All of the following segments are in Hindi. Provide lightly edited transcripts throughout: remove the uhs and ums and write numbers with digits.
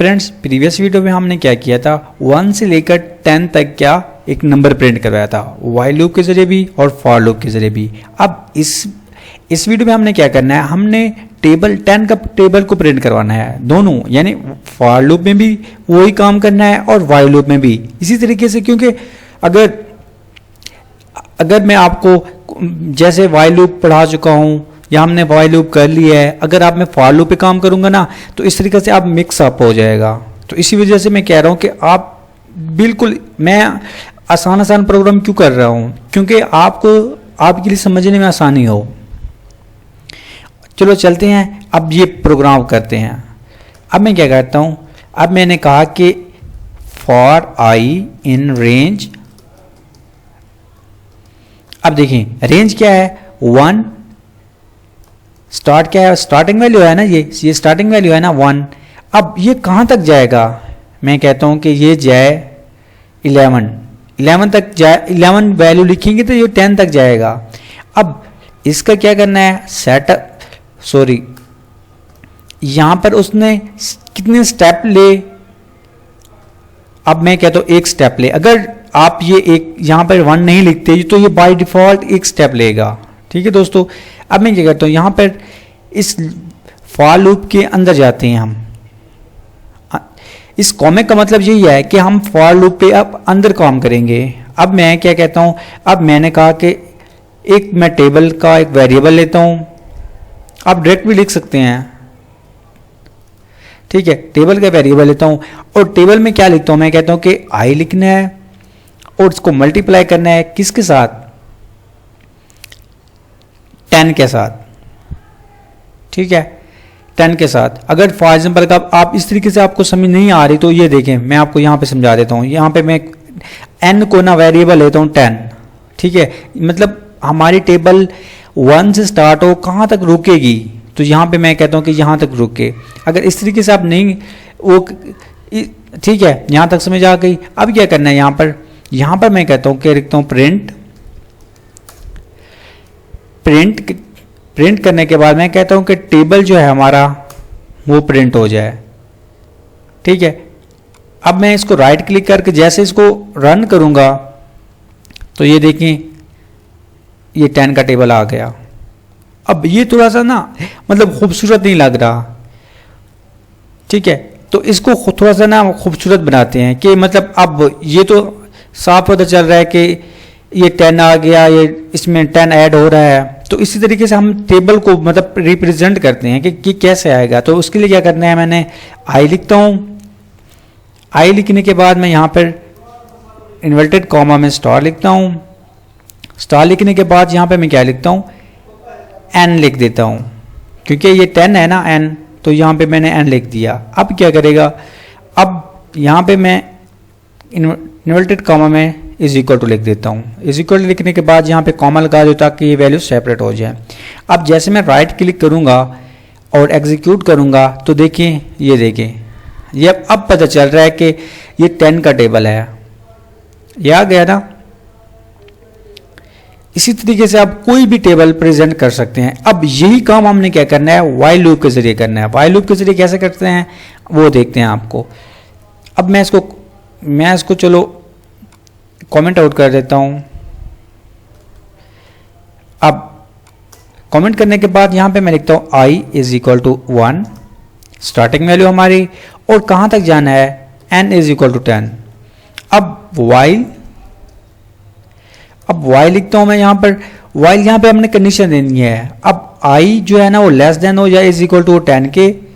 फ्रेंड्स प्रीवियस वीडियो में हमने क्या किया था, 1 से लेकर 10 तक क्या एक नंबर प्रिंट करवाया था, व्हाइल लूप के जरिए भी और फॉर लूप के जरिए भी। अब इस वीडियो में हमने क्या करना है, हमने टेबल 10 का टेबल को प्रिंट करवाना है दोनों, यानी फॉर लूप में भी वही काम करना है और व्हाइल लूप में भी इसी तरीके से। क्योंकि अगर मैं आपको जैसे व्हाइल लूप पढ़ा चुका हूँ या हमने व्हाइल लूप कर लिया है, अगर आप मैं फॉर लूप पे काम करूंगा ना तो इस तरीके से आप मिक्स अप हो जाएगा। तो इसी वजह से मैं कह रहा हूँ कि आप बिल्कुल, मैं आसान प्रोग्राम क्यों कर रहा हूँ, क्योंकि आपके लिए समझने में आसानी हो। चलो चलते हैं, अब ये प्रोग्राम करते हैं। अब मैं क्या करता हूँ, अब मैंने कहा कि फॉर आई इन रेंज, अब देखें रेंज क्या है 1, स्टार्ट क्या है, स्टार्टिंग वैल्यू है ना, ये स्टार्टिंग वैल्यू है ना 1। अब ये कहाँ तक जाएगा, मैं कहता हूँ कि ये जाए 11 तक जाए, 11 वैल्यू लिखेंगे तो ये 10 तक जाएगा। अब इसका क्या करना है, यहाँ पर उसने कितने स्टेप ले, अब मैं कहता हूँ एक स्टेप ले। अगर आप ये एक यहाँ पर 1 नहीं लिखते तो ये बाय डिफॉल्ट एक स्टेप लेगा। ठीक है दोस्तों, अब मैं क्या करता हूँ, यहाँ पर इस फॉर लूप के अंदर जाते हैं हम। इस कॉमेंट का मतलब यही है कि हम फॉर लूप पे अब अंदर काम करेंगे। अब मैं क्या कहता हूँ, अब मैंने कहा कि एक मैं टेबल का एक वेरिएबल लेता हूँ, आप डायरेक्ट भी लिख सकते हैं। ठीक है, टेबल का वेरिएबल लेता हूँ और टेबल में क्या लिखता हूँ, मैं कहता हूँ कि आई लिखना है और उसको मल्टीप्लाई करना है किसके साथ, 10 के साथ। ठीक है, 10 के साथ। अगर फॉर एग्जाम्पल का आप इस तरीके से आपको समझ नहीं आ रही तो ये देखें, मैं आपको यहाँ पे समझा देता हूँ। यहाँ पे मैं n को ना वेरिएबल लेता हूँ 10। ठीक है, मतलब हमारी टेबल 1 से स्टार्ट हो, कहाँ तक रुकेगी, तो यहाँ पे मैं कहता हूँ कि यहाँ तक रुके। अगर इस तरीके से आप नहीं वो, ठीक है, यहाँ तक समझ आ गई। अब क्या करना है, यहाँ पर मैं कहता हूँ कि लिखता हूँ प्रिंट करने के बाद मैं कहता हूं कि टेबल जो है हमारा वो प्रिंट हो जाए। ठीक है, अब मैं इसको राइट क्लिक करके जैसे इसको रन करूंगा तो ये देखें ये 10 का टेबल आ गया। अब ये थोड़ा सा ना मतलब खूबसूरत नहीं लग रहा। ठीक है, तो इसको थोड़ा सा ना खूबसूरत बनाते हैं कि मतलब अब ये तो साफ पता चल रहा है कि ये 10 आ गया, ये इसमें 10 ऐड हो रहा है। तो इसी तरीके से हम टेबल को मतलब रिप्रेजेंट करते हैं कि कैसे आएगा। तो उसके लिए क्या करना है, मैंने आई लिखता हूँ। आई लिखने के बाद मैं यहाँ पर इन्वर्टेड कॉमा में स्टार लिखता हूँ। स्टार लिखने के बाद यहाँ पे मैं क्या लिखता हूँ, एन लिख देता हूँ, क्योंकि ये 10 है ना एन, तो यहाँ पे मैंने एन लिख दिया। अब क्या करेगा, अब यहाँ पे मैं इन्वर्टेड कॉमा में इज इक्वल टू लिख देता हूँ। इज इक्वल टू लिखने के बाद यहाँ पे कॉमा लगा दो ताकि ये वैल्यू सेपरेट हो जाए। अब जैसे मैं राइट क्लिक करूँगा और एग्जीक्यूट करूँगा तो देखिए ये देखें, ये अब पता चल रहा है कि ये 10 का टेबल है, ये आ गया ना। इसी तरीके से आप कोई भी टेबल प्रेजेंट कर सकते हैं। अब यही काम हमने क्या करना है, व्हाइल लूप के जरिए करना है। व्हाइल लूप के जरिए कैसे करते हैं वो देखते हैं आपको। अब मैं इसको चलो कमेंट आउट कर देता हूं। अब कमेंट करने के बाद यहां पे मैं लिखता हूं i is equal to 1, starting value हमारी, और कहां तक जाना है, n इज इक्वल टू 10। अब while लिखता हूं मैं यहां पर। while यहां पे हमने कंडीशन देनी है। अब i जो है ना वो लेस देन हो या इज इक्वल टू 10 के।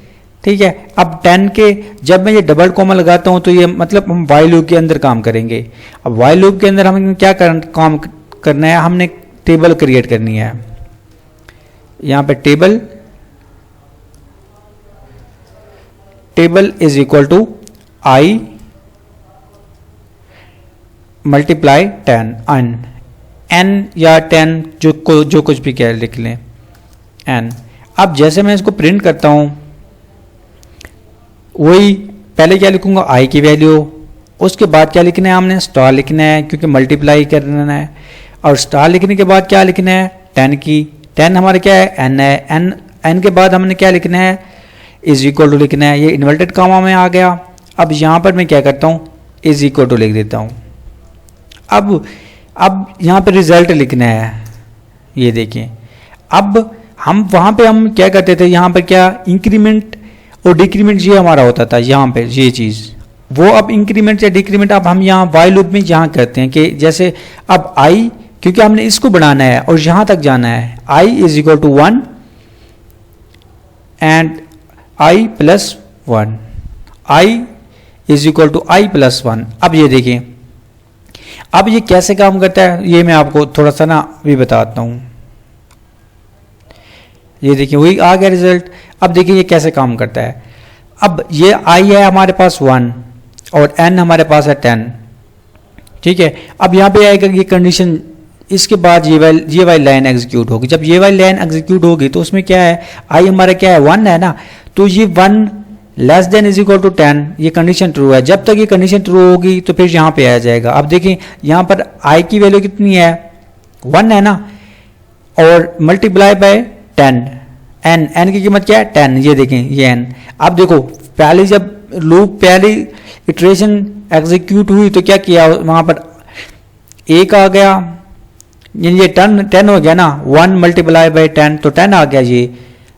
ठीक है, अब 10 के जब मैं ये डबल कॉमा लगाता हूं तो ये मतलब हम व्हाइल लूप के अंदर काम करेंगे। अब व्हाइल लूप के अंदर हमें क्या काम करना है, हमने टेबल क्रिएट करनी है। यहां पे table is equal to i multiply 10 n या 10 जो कुछ भी क्या लिख लें n। अब जैसे मैं इसको प्रिंट करता हूं, वही पहले क्या लिखूंगा, i की वैल्यू, उसके बाद क्या लिखना है, हमने स्टार लिखना है क्योंकि मल्टीप्लाई करना है, और स्टार लिखने के बाद क्या लिखना है, 10 की। 10 हमारे क्या है, n है, n के बाद हमने क्या लिखना है, इज इक्वल टू लिखना है, ये इन्वर्टेड कामा में आ गया। अब यहाँ पर मैं क्या करता हूँ, इज इक्वल टू लिख देता हूँ। अब यहाँ पे रिजल्ट लिखना है, ये देखिए। अब हम वहाँ पे हम क्या करते थे, यहाँ पर क्या इंक्रीमेंट और डिक्रीमेंट ये हमारा होता था, यहाँ पे ये चीज़ वो अब इंक्रीमेंट या डिक्रीमेंट अब हम यहाँ वाई लूप में यहाँ करते हैं कि जैसे अब आई, क्योंकि हमने इसको बढ़ाना है और यहाँ तक जाना है, I is equal to 1 and I plus 1, I is equal to I plus 1। अब ये देखिए, अब ये कैसे काम करता है ये मैं आपको थोड़ा सा ना भी बताता हूँ। ये देखिए वही आ गया रिजल्ट। अब देखिए ये कैसे काम करता है। अब ये आई है हमारे पास 1 और n हमारे पास है 10, ठीक है। अब यहाँ पे आएगा ये कंडीशन, इसके बाद ये वाली लाइन एग्जीक्यूट होगी। जब ये वाली लाइन एग्जीक्यूट होगी तो उसमें क्या है, आई हमारा क्या है 1 है ना, तो ये 1 less than is equal to 10, ये कंडीशन ट्रू है। जब तक ये कंडीशन ट्रू होगी तो फिर यहाँ पे आ जाएगा। अब देखिए यहाँ पर आई की वैल्यू कितनी है, 1 है ना, और मल्टीप्लाई बाय 10, n की कीमत क्या है 10, ये देखें ये n। अब देखो पहले जब लूप पहली इटरेशन एग्जीक्यूट हुई तो क्या किया, वहाँ पर 1 आ गया, ये 10 हो गया ना, 1 मल्टीप्लाई बाय 10 तो 10 आ गया,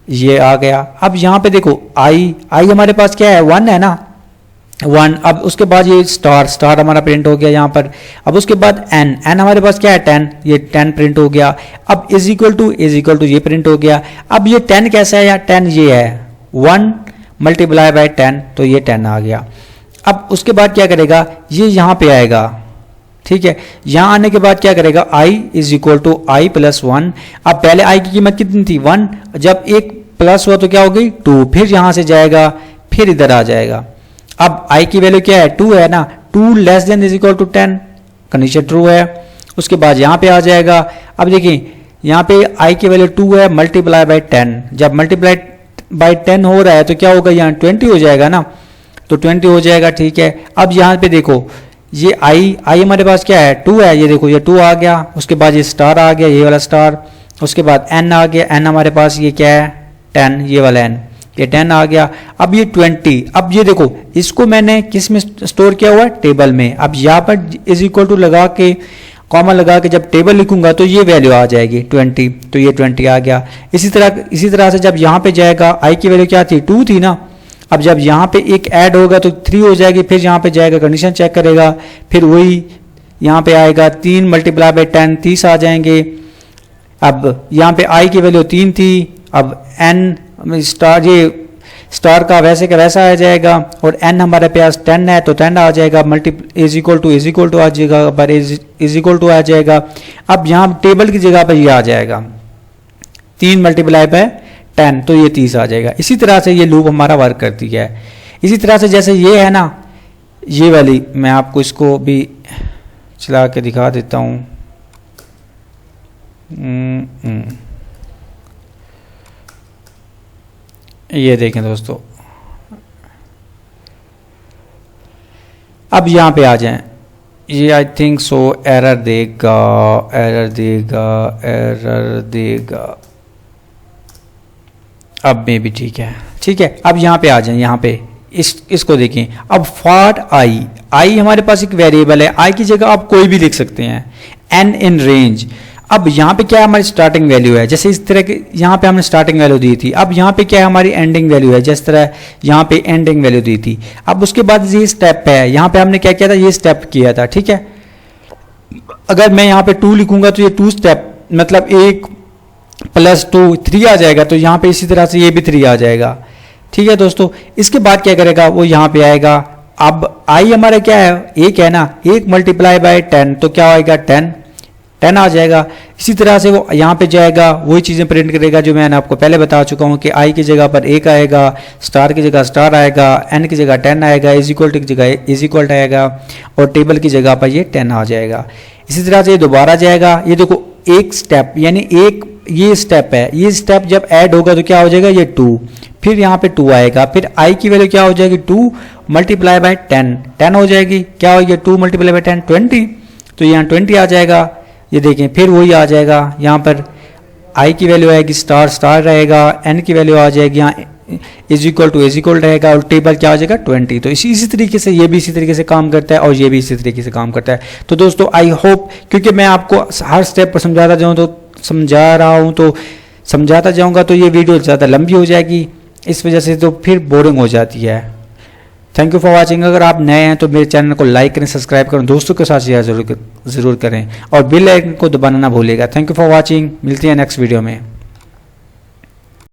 ये आ गया। अब यहाँ पे देखो आई हमारे पास क्या है 1 है ना, 1। अब उसके बाद ये स्टार हमारा प्रिंट हो गया यहाँ पर। अब उसके बाद n हमारे पास क्या है 10, ये 10 प्रिंट हो गया। अब इज इक्वल टू ये प्रिंट हो गया। अब ये 10 कैसा है, या 10 ये है 1 मल्टीप्लाई बाय 10 तो ये 10 आ गया। अब उसके बाद क्या करेगा, ये यहाँ पे आएगा, ठीक है। यहाँ आने के बाद क्या करेगा, i is equal to I plus 1। अब पहले i की कीमत कितनी थी 1, जब एक प्लस हुआ तो क्या हो गई 2, फिर यहाँ से जाएगा फिर इधर आ जाएगा। अब i की वैल्यू क्या है 2 है ना, 2 less than is equal to 10, condition true है। उसके बाद यहाँ पे आ जाएगा। अब देखिए यहाँ पे i की वैल्यू 2 है मल्टीप्लाई बाय 10, जब मल्टीप्लाई बाय 10 हो रहा है तो क्या होगा, यहाँ 20 हो जाएगा ना, तो 20 हो जाएगा, ठीक है। अब यहाँ पे देखो ये आई हमारे पास क्या है 2 है, ये देखो ये 2 आ गया। उसके बाद ये स्टार आ गया, ये वाला स्टार। उसके बाद n आ गया, n हमारे पास ये क्या है 10, ये वाला n, ये 10 आ गया। अब ये 20, अब ये देखो इसको मैंने किस में स्टोर किया हुआ है, टेबल में। अब यहाँ पर इज इक्वल टू लगा के कॉमा लगा के जब टेबल लिखूंगा तो ये वैल्यू आ जाएगी 20, तो ये 20 आ गया। इसी तरह से जब यहाँ पे जाएगा, आई की वैल्यू क्या थी 2 थी ना, अब जब यहाँ पे एक ऐड होगा तो 3 हो जाएगी, फिर यहाँ पे जाएगा कंडीशन चेक करेगा, फिर वही यहाँ पे आएगा 3 मल्टीप्लाई बाय 10 30 आ जाएंगे। अब यहाँ पे आई की वैल्यू 3 थी, अब n स्टार का वैसे का वैसा आ जाएगा, और n हमारे पास 10 है तो 10 आ जाएगा, इज इक्वल टू आ जाएगा, पर इज इक्वल टू आ जाएगा। अब यहाँ टेबल की जगह पर ये आ जाएगा 3 मल्टीप्लाई बाय 10 तो ये 30 आ जाएगा। इसी तरह से ये लूप हमारा वर्क करती है। इसी तरह से जैसे ये है ना, ये वाली मैं आपको इसको भी चला के दिखा देता हूँ। ये देखें दोस्तों, अब यहाँ पे आ जाएं, ये आई थिंक सो एरर देगा, अब में भी ठीक है। अब यहाँ पे आ जाएं, यहाँ पे इसको देखें। अब फॉर आई हमारे पास एक वेरिएबल है, आई की जगह आप कोई भी लिख सकते हैं, n इन रेंज। अब यहाँ पे क्या है हमारी स्टार्टिंग वैल्यू है, जैसे इस तरह के यहाँ पे हमने स्टार्टिंग वैल्यू दी थी। अब यहाँ पे क्या है हमारी एंडिंग वैल्यू है, जिस तरह यहाँ पे एंडिंग वैल्यू दी थी। अब उसके बाद ये स्टेप है, यहाँ पे हमने क्या किया था, ये स्टेप किया था, ठीक है। अगर मैं यहाँ पे 2 लिखूंगा तो ये 2 स्टेप मतलब 1 + 2 3 आ जाएगा, तो यहाँ पे इसी तरह से ये भी 3 आ जाएगा, ठीक है दोस्तों। इसके बाद क्या करेगा, वो यहाँ पे आएगा। अब आई हमारा क्या है 1 है ना, 1 मल्टीप्लाई बाय 10 तो क्या आएगा 10 आ जाएगा। इसी तरह से वो यहाँ पे जाएगा, वही चीज़ें प्रिंट करेगा जो मैंने आपको पहले बता चुका हूँ कि आई की जगह पर 1 आएगा, स्टार की जगह स्टार आएगा, n की जगह 10 आएगा, इज इक्वल टू की जगह इज इक्वल आएगा, और टेबल की जगह पर ये 10 आ जाएगा। इसी तरह से ये दोबारा जाएगा। ये देखो एक स्टेप यानी एक ये स्टेप है, ये स्टेप जब ऐड होगा तो क्या हो जाएगा ये 2, फिर यहाँ पे 2 आएगा, फिर आई की वैल्यू क्या हो जाएगी 2 मल्टीप्लाई बाय 10 हो जाएगी। क्या हो गया 2 मल्टीप्लाई बाय 10 20, तो यहाँ 20 आ जाएगा। ये देखें फिर वही आ जाएगा, यहाँ पर आई की वैल्यू आएगी स्टार रहेगा, n की वैल्यू आ जाएगी यहाँ इज इक्वल रहेगा और टेबल क्या हो जाएगा 20। तो इसी तरीके से ये भी इसी तरीके से काम करता है और ये भी इसी तरीके से काम करता है। तो दोस्तों आई होप, क्योंकि मैं आपको हर स्टेप पर समझाता जाऊंगा तो ये वीडियो ज़्यादा लंबी हो जाएगी, इस वजह से तो फिर बोरिंग हो जाती है। Thank you for watching. अगर आप नए हैं तो मेरे चैनल को लाइक करें, सब्सक्राइब करें, दोस्तों के साथ शेयर जरूर करें और बेल आइकन को दबाना ना भूलिएगा। थैंक यू फॉर वाचिंग, मिलते हैं नेक्स्ट वीडियो में।